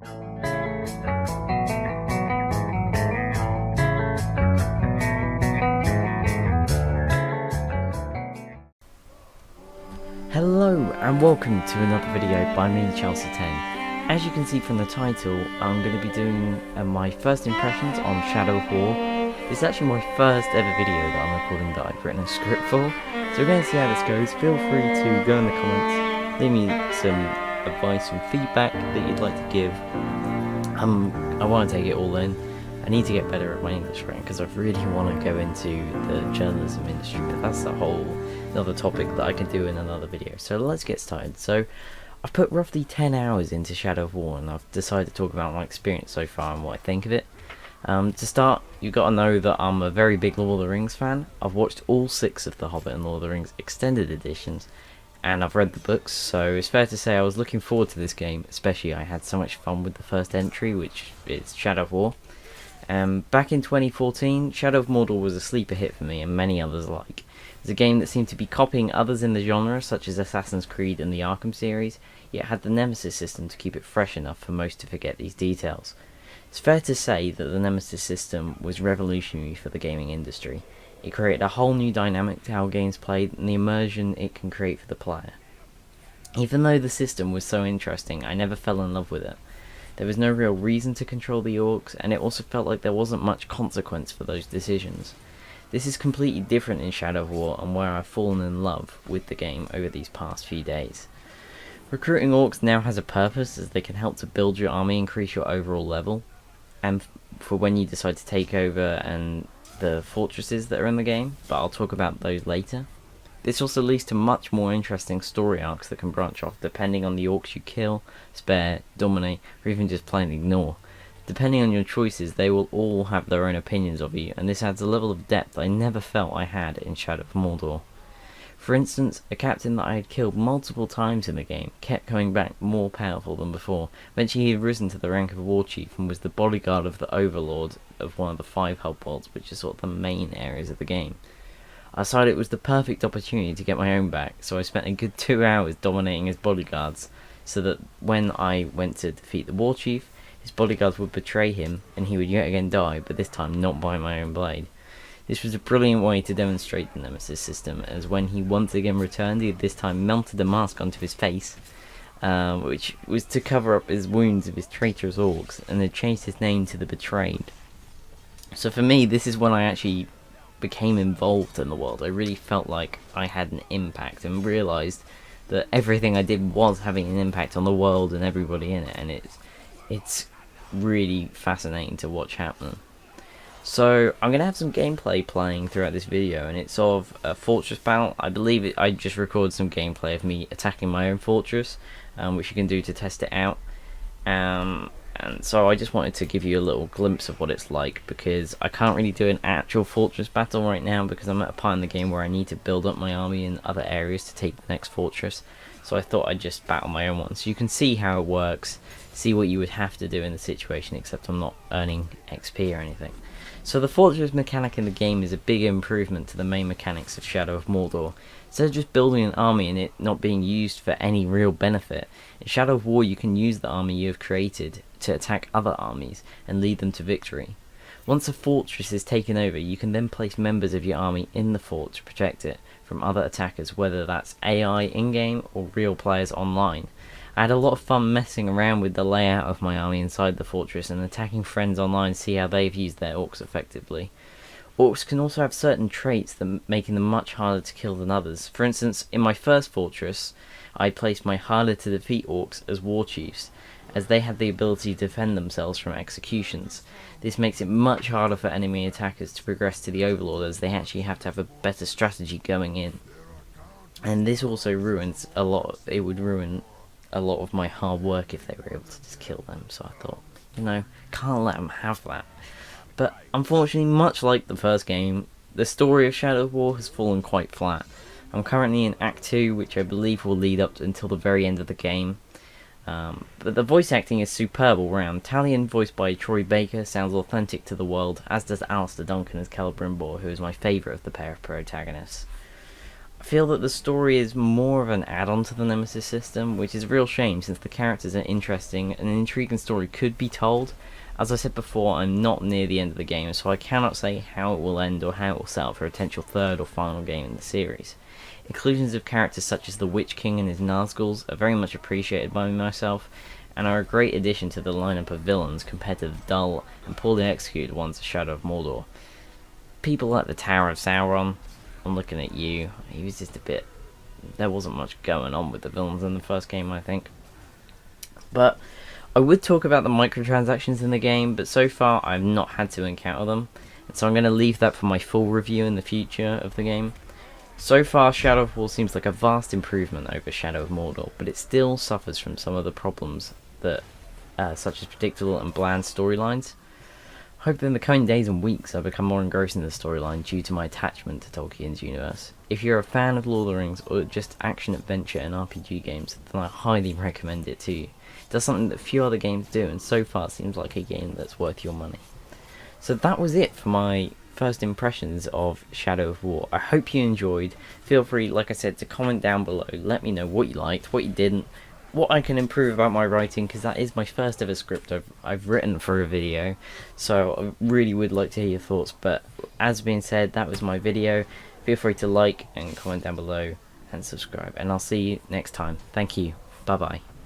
Hello and welcome to another video by me, Chelsea10. As you can see from the title, I'm going to be doing my first impressions on Shadow of War. This is actually my first ever video that I'm recording that I've written a script for, so we're going to see how this goes. Feel free to go in the comments, leave me some advice and feedback that you'd like to give. I want to take it all in. I need to get better at my English writing because I really want to go into the journalism industry, but that's a whole another topic that I can do in another video. So let's get started. So I've put roughly 10 hours into Shadow of War and I've decided to talk about my experience so far and what I think of it. To start, you've got to know that I'm a very big Lord of the Rings fan. I've watched all 6 of the Hobbit and Lord of the Rings extended editions, and I've read the books, so it's fair to say I was looking forward to this game, especially I had so much fun with the first entry, which is Shadow of War. Back in 2014, Shadow of Mordor was a sleeper hit for me and many others alike. It's a game that seemed to be copying others in the genre, such as Assassin's Creed and the Arkham series, yet had the Nemesis system to keep it fresh enough for most to forget these details. It's fair to say that the Nemesis system was revolutionary for the gaming industry. It created a whole new dynamic to how games played and the immersion it can create for the player. Even though the system was so interesting, I never fell in love with it. There was no real reason to control the orcs, and it also felt like there wasn't much consequence for those decisions. This is completely different in Shadow of War and where I've fallen in love with the game over these past few days. Recruiting orcs now has a purpose, as they can help to build your army, increase your overall level, and for when you decide to take over and the fortresses that are in the game, but I'll talk about those later. This also leads to much more interesting story arcs that can branch off depending on the orcs you kill, spare, dominate, or even just plain ignore. Depending on your choices, they will all have their own opinions of you, and this adds a level of depth I never felt I had in Shadow of Mordor. For instance, a captain that I had killed multiple times in the game kept coming back more powerful than before. Eventually he had risen to the rank of war chief and was the bodyguard of the overlord of one of the 5 hub worlds, which are sort of the main areas of the game. I decided it was the perfect opportunity to get my own back, so I spent a good 2 hours dominating his bodyguards, so that when I went to defeat the war chief, his bodyguards would betray him and he would yet again die, but this time not by my own blade. This was a brilliant way to demonstrate the Nemesis system, as when he once again returned, he this time melted a mask onto his face, which was to cover up his wounds of his traitorous orcs, and had changed his name to the Betrayed. So for me, this is when I actually became involved in the world. I really felt like I had an impact and realised that everything I did was having an impact on the world and everybody in it, and it's really fascinating to watch happen. So I'm going to have some gameplay playing throughout this video, and it's of a fortress battle. I believe I just recorded some gameplay of me attacking my own fortress, which you can do to test it out. And so I just wanted to give you a little glimpse of what it's like, because I can't really do an actual fortress battle right now because I'm at a part in the game where I need to build up my army in other areas to take the next fortress. So I thought I'd just battle my own one, so you can see how it works, see what you would have to do in the situation, except I'm not earning XP or anything. So the fortress mechanic in the game is a big improvement to the main mechanics of Shadow of Mordor. Instead of just building an army and it not being used for any real benefit, in Shadow of War you can use the army you have created to attack other armies and lead them to victory. Once a fortress is taken over, you can then place members of your army in the fort to protect it from other attackers, whether that's AI in-game or real players online. I had a lot of fun messing around with the layout of my army inside the fortress and attacking friends online to see how they've used their orcs effectively. Orcs can also have certain traits that making them much harder to kill than others. For instance, in my first fortress, I placed my harder to defeat orcs as war chiefs, as they had the ability to defend themselves from executions. This makes it much harder for enemy attackers to progress to the overlord, as they actually have to have a better strategy going in. And this also ruins a lot, it would ruin a lot of my hard work if they were able to just kill them, so I thought, can't let them have that. But unfortunately, much like the first game, the story of Shadow of War has fallen quite flat. I'm currently in Act 2, which I believe will lead up until the very end of the game. But the voice acting is superb all round. Talion, voiced by Troy Baker, sounds authentic to the world, as does Alistair Duncan as Celebrimbor, who is my favourite of the pair of protagonists. I feel that the story is more of an add-on to the Nemesis system, which is a real shame since the characters are interesting and an intriguing story could be told. As I said before, I'm not near the end of the game, so I cannot say how it will end or how it will set up for a potential third or final game in the series. Inclusions of characters such as the Witch King and his Nazguls are very much appreciated by myself, and are a great addition to the lineup of villains compared to the dull and poorly executed ones of Shadow of Mordor. People like the Tower of Sauron, I'm looking at you, he was just a bit... there wasn't much going on with the villains in the first game, I think. But I would talk about the microtransactions in the game, but so far I've not had to encounter them, and so I'm going to leave that for my full review in the future of the game. So far, Shadow of War seems like a vast improvement over Shadow of Mordor, but it still suffers from some of the problems that, such as predictable and bland storylines. I hope that in the coming days and weeks I become more engrossed in the storyline due to my attachment to Tolkien's universe. If you're a fan of Lord of the Rings or just action, adventure and RPG games, then I highly recommend it to you. It does something that few other games do, and so far seems like a game that's worth your money. So that was it for my first impressions of Shadow of War. I hope you enjoyed. Feel free, like I said, to comment down below. Let me know what you liked, what you didn't, what I can improve about my writing, because that is my first ever script I've written for a video. So I really would like to hear your thoughts. But as being said, that was my video. Feel free to like and comment down below and subscribe. And I'll see you next time. Thank you. Bye bye.